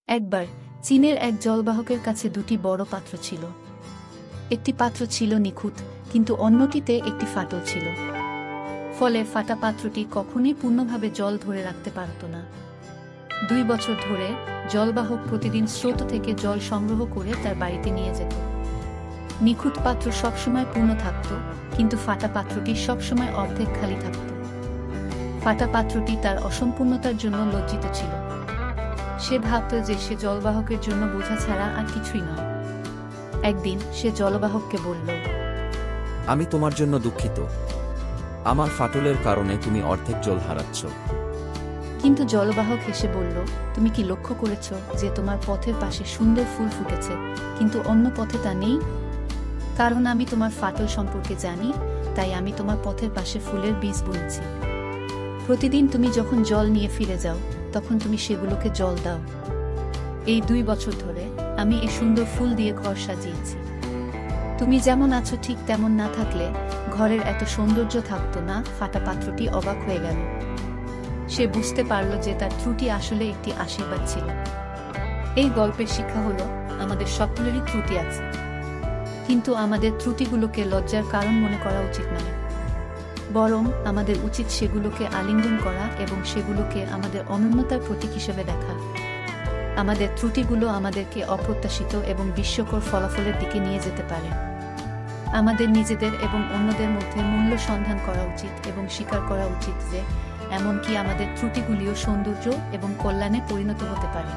একবার চীনের এক জলবাহকের কাছে দুটি বড় পাত্র ছিল। একটি পাত্র ছিল নিখুঁত, কিন্তু অন্যটিতে একটি ফাটল ছিল। ফলে ফাটা পাত্রটি কখনোই পূর্ণভাবে জল ধরে রাখতে পারত না। 2 বছর ধরে জলবাহক প্রতিদিন স্রোত থেকে জল সংগ্রহ করে তার বাড়িতে নিয়ে যেত। নিখুঁত পাত্র সবসময় পূর্ণ থাকত, কিন্তু ফাটা পাত্রটি সবসময় অর্ধেক খালি থাকত। ফাটা পাত্রটি তার অসম্পূর্ণতার জন্য লজ্জিত ছিল। সে ভাবত যে সে জলবাহকের জন্য বোঝা ছাড়া আর কিছুই নয়। একদিন সে জলবাহককে বলল, আমি তোমার জন্য দুঃখিত। আমার ফাটলের কারণে তুমি অর্ধেক জল হারাচ্ছ। কিন্তু জলবাহক হেসে বলল, তুমি কি লক্ষ্য করেছ যে তোমার পথের পাশে সুন্দর ফুল ফুটেছে, কিন্তু অন্য পথে তা নেই? কারণ আমি তোমার ফাটল সম্পর্কে জানি, তাই আমি তোমার পথের পাশে ফুলের বীজ বুনেছি। প্রতিদিন তুমি যখন জল নিয়ে ফিরে যাও, তখন তুমি সেগুলোকে জল দাও। এই 2 বছর ধরে আমি এই সুন্দর ফুল দিয়ে ঘর সাজিয়েছি। তুমি যেমন আছো ঠিক তেমন না থাকলে ঘরের এত সৌন্দর্য থাকতো না। ফাটা পাত্রটি অবাক হয়ে গেল। সে বুঝতে পারল যে তার ত্রুটি আসলে একটি আশীর্বাদ ছিল। এই গল্পের শিক্ষা হলো, আমাদের সকলেরই ত্রুটি আছে, কিন্তু আমাদের ত্রুটিগুলোকে লজ্জার কারণ মনে করা উচিত নয়। বরং আমাদের উচিত সেগুলোকে আলিঙ্গন করা এবং সেগুলোকে আমাদের অনন্যতার প্রতীক হিসেবে দেখা। আমাদের ত্রুটিগুলো আমাদেরকে অপ্রত্যাশিত এবং বিস্ময়কর ফলাফলের দিকে নিয়ে যেতে পারে। আমাদের নিজেদের এবং অন্যদের মধ্যে মূল্য সন্ধান করা উচিত এবং স্বীকার করা উচিত যে এমনকি আমাদের ত্রুটিগুলিও সৌন্দর্য এবং কল্যাণে পরিণত হতে পারে।